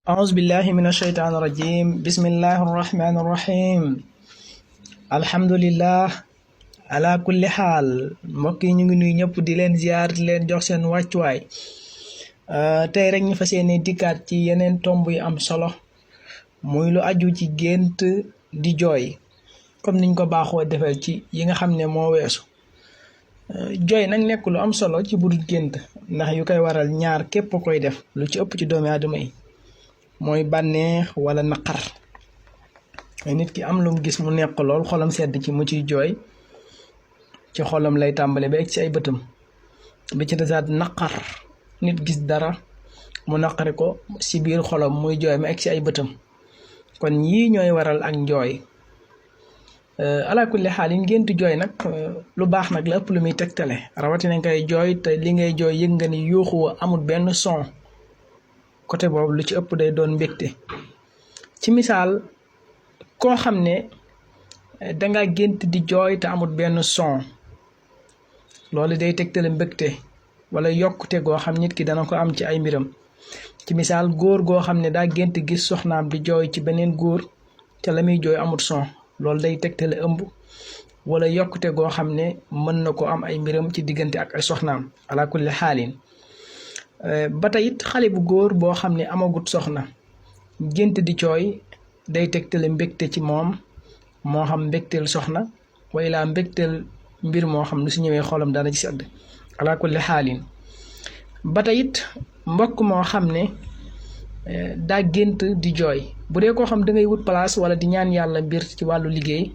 أعوذ بالله من الشيطان الرجيم بسم الله الرحمن الرحيم الحمد لله على كل حال mbokk yi ñu ngi nuyu ñëpp di leen ziar di leen jox seen wàccuwaay tey rek ñu fas yéene dikkaat ci yeneen tomb yu am solo muy lu aju ci gént di jooy comme niñ ko baaxoo defal ci yi nga xam ne moo weesu jooy nag nekk lu am solo ci budul gént ndax yu koy waral ñaar képp koy def lu ci ëpp ci doomi aadama yi mooy bànneex wala naqar nit ki am lu mu gis mu nekk lool xolam sedd ci mu ciy jooy ci xolam lay tàmbale ba egg ci ay bëtam bi ci desaat naqar nit gis dara mu naqari ko ci biir xolam muy jooy ma egg ci ay bëtam kon yii ñooy waral ak njooy ala kulli xaal yi gént jooy nag lu baax nag la ëpp lu muy tegtale rawatina ngay jooy te li ngay jooy yëg nga ni yuuxu amul benn son côté boobu lu ci ëpp day doon mbégte ci misaal koo xam ne danga gént di jooy te amul benn son loolu day tegtale mbégte wala yokkute goo xam nit ki dana ko am ci ay mbiram ci misaal góor goo xam ne daa gént gis soxnaam di jooy ci beneen góor te la muy jooy amul son loolu day tegtale ëmb wala yokkute goo xam ne mën na ko am ay mbiram ci diggante ak ay soxnaam ala kulli xaalin ba tey it xale bu góor boo xam ne amagut soxna gént di jooy day tegtale mbégte ci moom moo xam mbégteel soxna way laa mbégteel mbir moo xam lu si ñëwee xolam dana ci sedd ala kulli xaalin ba tey it mbokk moo xam ne daa gént di jooy bu dee koo xam da ngay wut place wala di ñaan yàlla mbir ci wàllu liggéey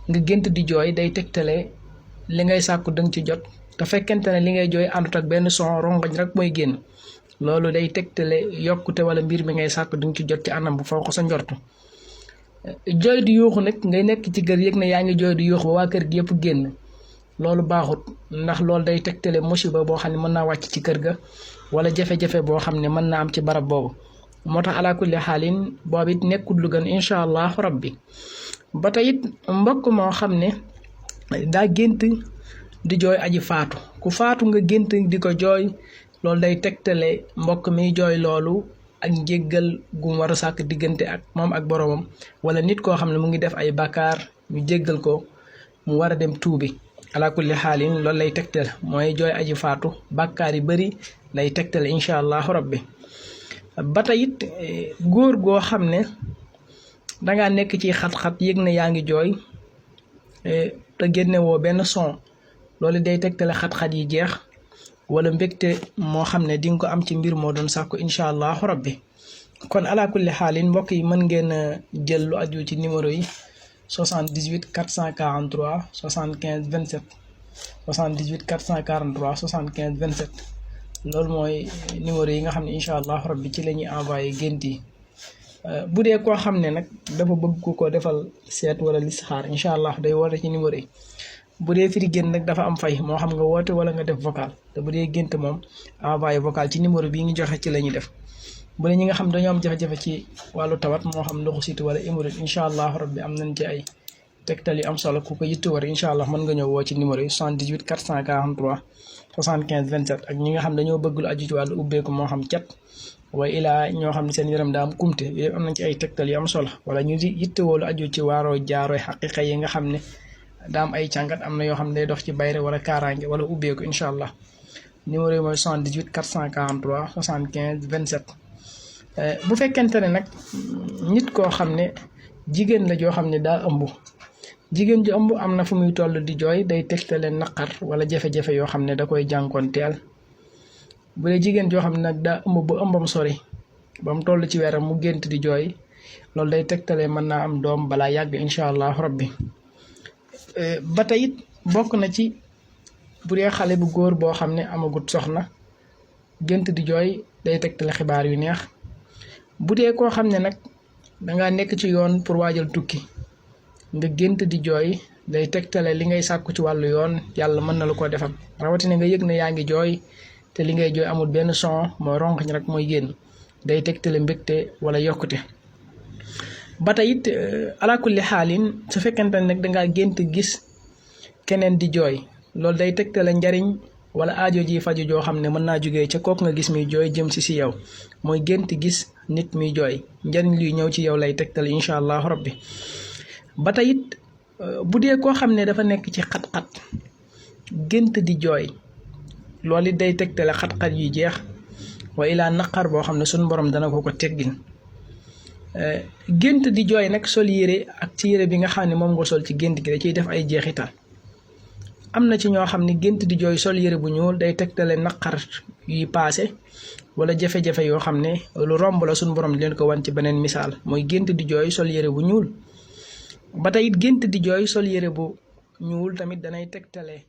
nga gént di jooy day tegtale li ngay sàkku danga ci jot te fekkente ne li ngay jooy àndut ak benn son rongoñ rek mooy génn loolu day tegtale yokkute wala mbir mi ngay sàkku danga ci jot ci anam bu faw ko sa njortu jooy di yuuxu nag ngay nekk ci kër yëg ne yaa ngi jooy di yuuxu ba waa kër gi yëpp génn loolu baaxut ndax loolu day tegtale musiba boo xam ne mën naa wàcc ci kër ga wala jafe-jafe boo xam ne mën naa am ci barab boobu moo tax ala kulli xaalin boobu it nekkul lu gën incha allah rabbi ba tey it mbokk moo xam ne daa gént di jooy aji faatu ku faatu nga gént di ko jooy loolu day tegtale mbokk mi jooy loolu ak njéggal gu mu war a sàkk diggante ak moom ak boroomam wala nit koo xam ne mu ngi def ay bàkkaar ñu jéggal ko mu war a dem tuubi ala kulli xaalin loolu lay tegtale mooy jooy aji faatu bàkkaar yi bari lay tegtale incha allahu rabbi ba tey it góor goo xam ne dangaa nekk ci xat-xat yëg ne yaa ngi jooy te génne woo benn son loolu day tegtale xat-xat yi jeex wala mbégte moo xam ne di nga ko am ci mbir moo doon sàkku incha allahu rabbi kon ala kulli xaalin mbokk yi mën ngeen a jël lu aju ci numéro yi 78 443 75 27 78 443 75 27 loolu mooy numéro yi nga xam ne incha allahu rabbi ci la ñuy envoyé gént yi bu dee koo xam ne nag dafa bëgg ku ko defal seet wala listixaar incha allah day woote ci numéro yi bu dee firi gént nag dafa am fay moo xam nga woote wala nga def vocal te bu dee gént moom envoyé vocal ci numéro bii ngi joxe ci la ñuy def bu dee ñi nga xam dañoo am jafe-jafe ci wàllu tawat moo xam ndoxu siti wala hémorroïde incha allah rabbi am nañ ci ay tegtal yu am solo ku ko yitte war incha allah mën nga ñëw woo ci numéro yi 78 443 75 27 ak ñi nga xam dañoo bëgg lu aju ci wàllu ubbeeku moo xam cat waaye ilaa ñoo xam ne seen yaram daa am kumte yooyu am nañ ci ay tegtal yu am solo wala ñu di yittewoo lu aju ci waaroo jaarooy xaqiqa yi nga xam ne daa am ay càngat am na yoo xam ne day dox ci bayre wala kaaraange wala ubbeeku incha allah numéro yi mooy 78 443 75 27 bu fekkente ne nag nit koo xam ne jigéen la joo xam ne daa ëmb jigéen ju ëmb am na fu muy toll di jooy day tegtale naqar wala jafe-jafe yoo xam ne da koy jànkoonteel bu dee jigéen joo xam ne nag daa ëmb ba ëmbam sori ba mu toll ci weeram mu gént di jooy loolu day tegtale mën naa am doom balaa yàgg incha allah rabbi ba tey it bokk na ci bu dee xale bu góor boo xam ne amagut soxna gént di jooy day tegtale xibaar yu neex bu dee koo xam ne nag danga nekk ci yoon pour waajal tukki nga gént di jooy day tegtale li ngay sàkku ci wàllu yoon yàlla mën na la ko defal rawatina nga yëg ne yaa ngi jooy te li ngay jooy amul benn son mooy ronkañ rek mooy génn day tegtale mbégte wala yokkute ba tey it ala kulli xaalin su fekkente ne nag dangaa gént gis keneen di jooy loolu day tegtale njariñ wala aajo ji faju joo xam ne mën naa jógee ca kook nga gis muy jooy jëm si yow mooy gént gis nit muy jooy njariñ luy ñëw ci yow lay tegtal incha allahu rabbi. ba tey it bu dee koo xam ne dafa nekk ci xat-xat gént di jooy loolu it day tegtale xat-xat yuy jeex wa ilaa naqar boo xam ne suñ borom dana ko teggin. gént di jooy nag sol yére ak ci yére bi nga xam ne moom nga sol ci gént gi da ciy def ay jeexital. am na ci ñoo xam ne gént di jooy sol yére bu ñuul day tegtale naqar yuy paase wala jafe-jafe yoo xam ne lu romb la suñ borom di leen ko wan ci beneen misaal mooy gént di jooy sol yére bu ñuul. ba tey it gént di jooy sol yére bu ñuul tamit danay tegtale